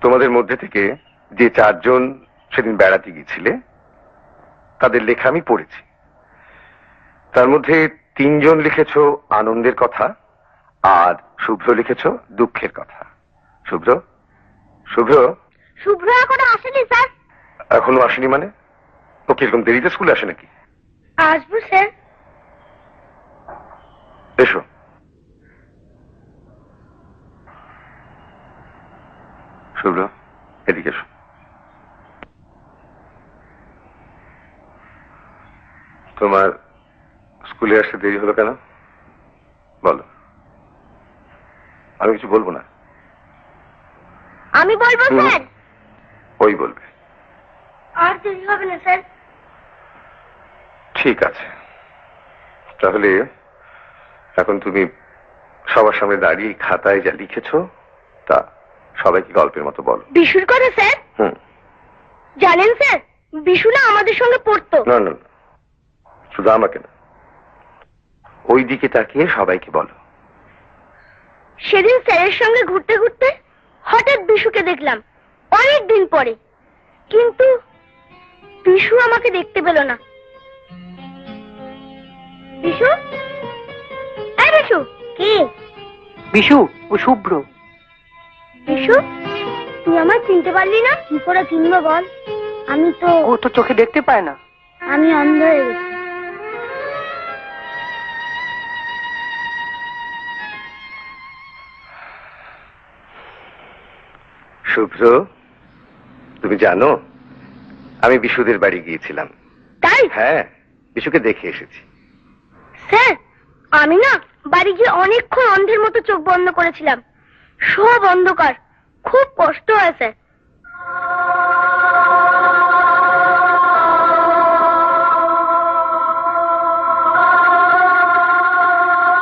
তোমাদের মধ্যে থেকে যে 4 জন সেদিন বেড়াতে গিয়েছিলে তাদের লেখা আমি পড়েছি। তার মধ্যে 3 জন লিখেছো আনন্দের কথা, আর শুভ্র লিখেছো দুঃখের কথা। শুভ্র শুভ্র শুভ্র এখনো আসেনি স্যার। এখনো আসেনি মানে? ও কিরকম দেরিতে স্কুলে আসে নাকি? আসবো স্যার। এসো। শুভ্র এদিকে এসো। তোমার স্কুলে আসতে দেরি হলো কেন বলো? আমি কিছু বলবো না। আমি বলবো স্যার। ওই বলবে। আর দেরি হবে না স্যার। ঠিক আছে, তাহলে এখন তুমি সবার সামনে দাঁড়িয়ে খাতায় যা লিখেছো তা সবাইকে গল্পের মতো বলো। বিশুর কথা স্যার? জানেন স্যার, বিশু না আমাদের সঙ্গে পড়তো। না না, শুধু আমাকে না, ওই দিকে তাকিয়ে সবাইকে বলো। সেদিন স্যারের সঙ্গে ঘুরতে ঘুরতে হঠাৎ বিশুকে দেখলাম অনেক দিন পরে, কিন্তু বিশু আমাকে দেখতে পেল না। বিশু, এই বিশু। কি? বিশু, ও শুভ্র। বিশু, তুই আমায় চিনতে পারলি না? কি করে চিনবো বল? আমি তো... ও তো চোখে দেখতে পায় না। আমি অন্ধ হয়ে গেছি। শুভ্র, তুমি জানো আমি বিশুদের বাড়ি গিয়েছিলাম। তাই? হ্যাঁ, বিশুকে দেখে এসেছি। স্যার, আমি না বাড়ি গিয়ে অনেকক্ষণ অন্ধের মতো চোখ বন্ধ করেছিলাম। সব অন্ধকার, খুব কষ্ট হয় স্যার।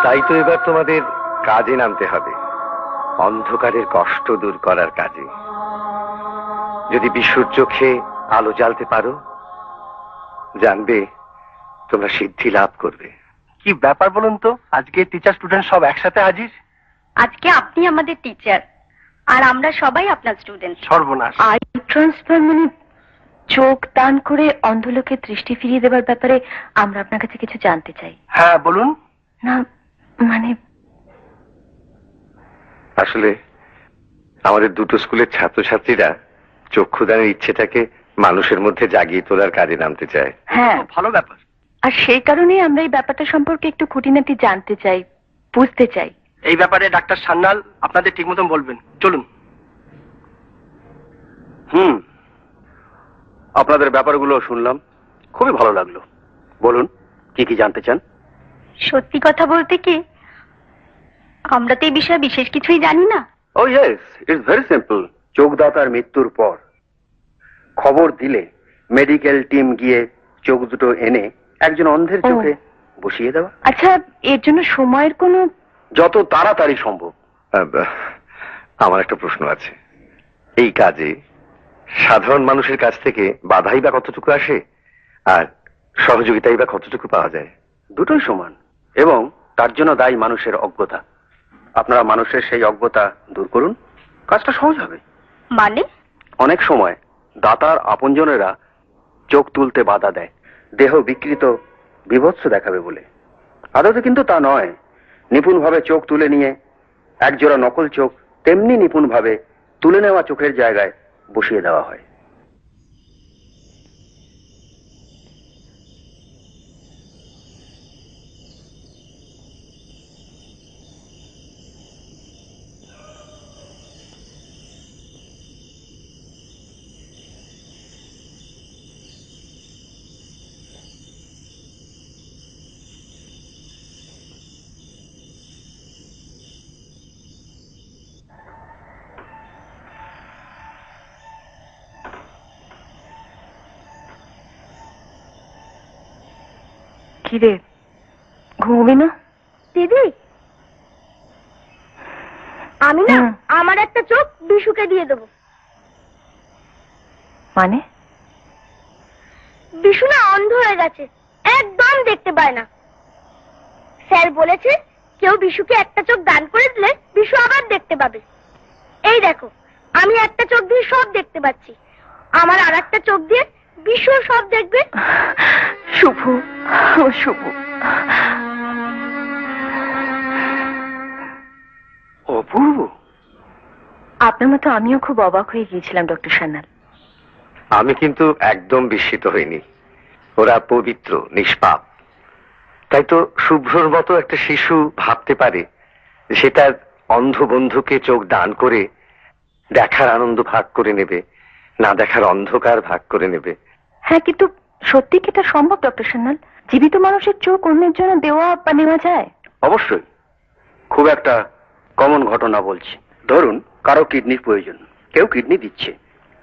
তাই তো এবার তোমাদের কাজে নামতে হবে, অন্ধকারের কষ্ট দূর করার কাজে। যদি বিশুর চোখে আলো জ্বালতে পারো, জানবে তোমরা সিদ্ধি লাভ করবে। কি ব্যাপার বলুন তো, আজকে টিচার স্টুডেন্ট সব একসাথে হাজির। আজকে আপনি আমাদের টিচার আর আমরা সবাই আপনার স্টুডেন্ট। সর্বনাশ। আই ট্রান্সফার মানে চোখ দান করে অন্ধ লোকের দৃষ্টি ফিরিয়ে দেওয়ার ব্যাপারে আমরা আপনার কাছে কিছু জানতে চাই। হ্যাঁ বলুন। না মানে আসলে আমাদের দুটো স্কুলের ছাত্রছাত্রীরা চক্ষুদানের ইচ্ছেটাকে মানুষের মধ্যে জাগিয়ে তোলার কাজে নামতে চায়। হ্যাঁ, ভালো ব্যাপার। আর সেই কারণেই আমরা এই ব্যাপারটা সম্পর্কে একটু খুঁটিনাটি জানতে চাই, বুঝতে চাই। এই ব্যাপারে ডাক্তার সান্যাল আপনাদের ঠিক মতন বলবেন। চলুন। আপনাদের ব্যাপারগুলো শুনলাম, খুবই ভালো লাগলো। বলুন কি কি জানতে চান? সত্যি কথা বলতে কি, আমরা তো এই বিষয়ে বিশেষ কিছুই জানি না। ও ইয়েস, ইটস ভেরি সিম্পল। চোখদাতার মৃত্যুর পর খবর দিলে মেডিকেল টিম গিয়ে চোখ দুটো এনে একজন অন্ধের চোখে বসিয়ে দেওয়া। আচ্ছা, এর জন্য সময়ের কোনো... যত তাড়াতাড়ি সম্ভব। আমার একটা প্রশ্ন আছে, এই কাজে সাধারণ মানুষের কাছ থেকে বাধাই বা কতটুকু আসে, আর সহযোগিতাই বা কতটুকু পাওয়া যায়? দুটোই সমান, এবং তার জন্য দায়ী মানুষের অজ্ঞতা। আপনারা মানুষের সেই অজ্ঞতা দূর করুন, কাজটা সহজ হবে। মানে? অনেক সময় দাতার আপনজনেরা চোখ তুলতে বাধা দেয়, দেহ বিকৃত বিভৎস দেখাবে বলে। আদতে কিন্তু তা নয়। নিপুণভাবে চোখ তুলে নিয়ে একজোড়া নকল চোখ তেমনি নিপুণভাবে তুলে নেওয়া চোখের জায়গায় বসিয়ে দেওয়া হয়। কিরে, ঘুমবি না? দিদি, আমি না আমার একটা চোখ বিশুকে দিয়ে দেবো। মানে? বিশু না অন্ধ হয়ে গেছে, একদম দেখতে পায় না। স্যার বলেছে কেউ বিশুকে একটা চোখ দান করে দিলে বিশু আবার দেখতে পাবে। এই দেখো, আমি একটা চোখ দিয়ে সব দেখতে পাচ্ছি, আমার আর একটা চোখ দিয়ে বিশু সব দেখবে। শুভ, ও শুভ। অপূর্ব। আপনার মতো আমিও খুব অবাক হয়ে গিয়েছিলাম ডক্টর সান্যাল। আমি কিন্তু একদম বিস্মিত হইনি। ওরা পবিত্র, নিষ্পাপ। তাই তো শুভ্রর মতো একটা শিশু ভাবতে পারে যে সে তার অন্ধ বন্ধুকে চোখ দান করে দেখার আনন্দ ভাগ করে নেবে, না দেখার অন্ধকার ভাগ করে নেবে। হ্যাঁ, কিন্তু সত্যি কি এটা সম্ভব ডক্টর সান্যাল? জীবিত মানুষের চোখ অন্যের জন্য দেওয়া বা নেওয়া যায়? অবশ্যই, খুব একটা কমন ঘটনা বলছি। ধরুন কারো কিডনির প্রয়োজন, কেউ কিডনি দিচ্ছে।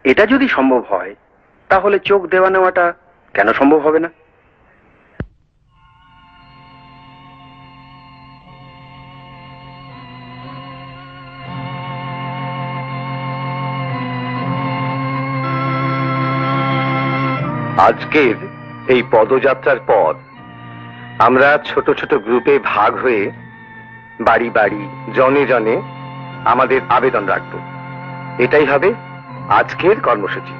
এটা যদি সম্ভব হয় তাহলে চোখ দেওয়া নেওয়াটা কেন সম্ভব হবে না? আজকের এই পদযাত্রার পর আমরা ছোট ছোট গ্রুপে ভাগ হয়ে বাড়ি বাড়ি, জনে জনে আমাদের আবেদন রাখবো। এটাই হবে আজকের কর্মসূচি।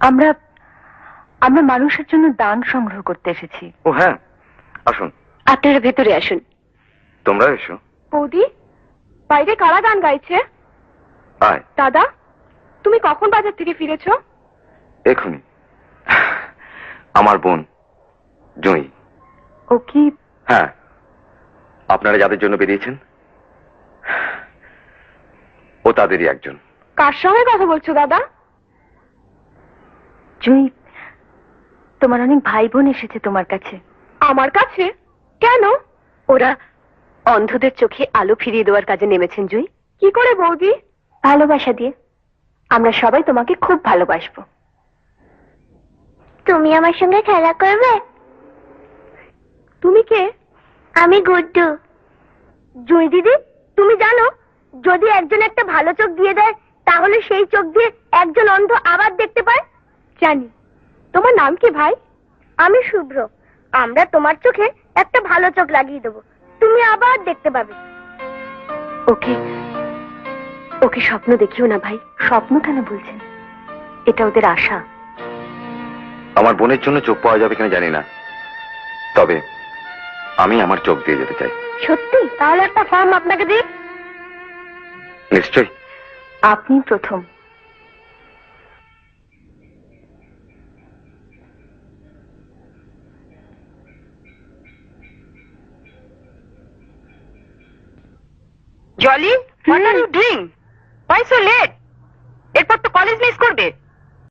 আমরা আমরা মানুষের জন্য দান সংগ্রহ করতে এসেছি। ও হ্যাঁ, আসুন। আপনারা ভেতরে আসুন। তোমরা এসো। বৌদি, বাইরে কারা গান গাইছে? আয়। দাদা, তুমি কখন বাজার থেকে ফিরেছো? এখনই। আমার বোন জয়ী। ও কি? হ্যাঁ, আপনারা যাদের জন্য বেরিয়েছেন ও তাদেরই একজন। কার সঙ্গে কথা বলছো দাদা? জয়ী, তোমার অনেক ভাই বোন এসেছে তোমার কাছে। আমার কাছে? কেন? ওরা অন্ধদের চোখে আলো ফিরিয়ে দেওয়ার কাজে নেমেছেন জয়ী। কি করে বৌদি? ভালোবাসা দিয়ে। আমরা সবাই তোমাকে খুব ভালোবাসবো। তুমি আমার সঙ্গে খেলা করবে? তুমি কে? আমি গুড্ডু। জুঁই দিদি, তুমি জানো যদি একজন একটা ভালো চোখ দিয়ে দেয় তাহলে সেই চোখ দিয়ে একজন অন্ধ আবার দেখতে পায়? জানি। তোমার নাম কি ভাই? আমি শুভ্র। আমরা তোমার চোখে একটা ভালো চোখ লাগিয়ে দেবো, তুমি আবার দেখতে পাবে। ওকে ওকে স্বপ্ন দেখিও না ভাই। স্বপ্ন কেন বলছেন? এটা ওদের আশা। আমার বোনের জন্য চোখ পাওয়া যাবে কিনা জানি না, তবে আমি আমার চোখ দিয়ে যেতে চাই। সত্যি? তাহলে একটা ফর্ম আপনাকে দিই। নিশ্চয়ই। আপনি প্রথম। Jolly, what are you doing? Why so late? এরপর তো কলেজ মিস করবে।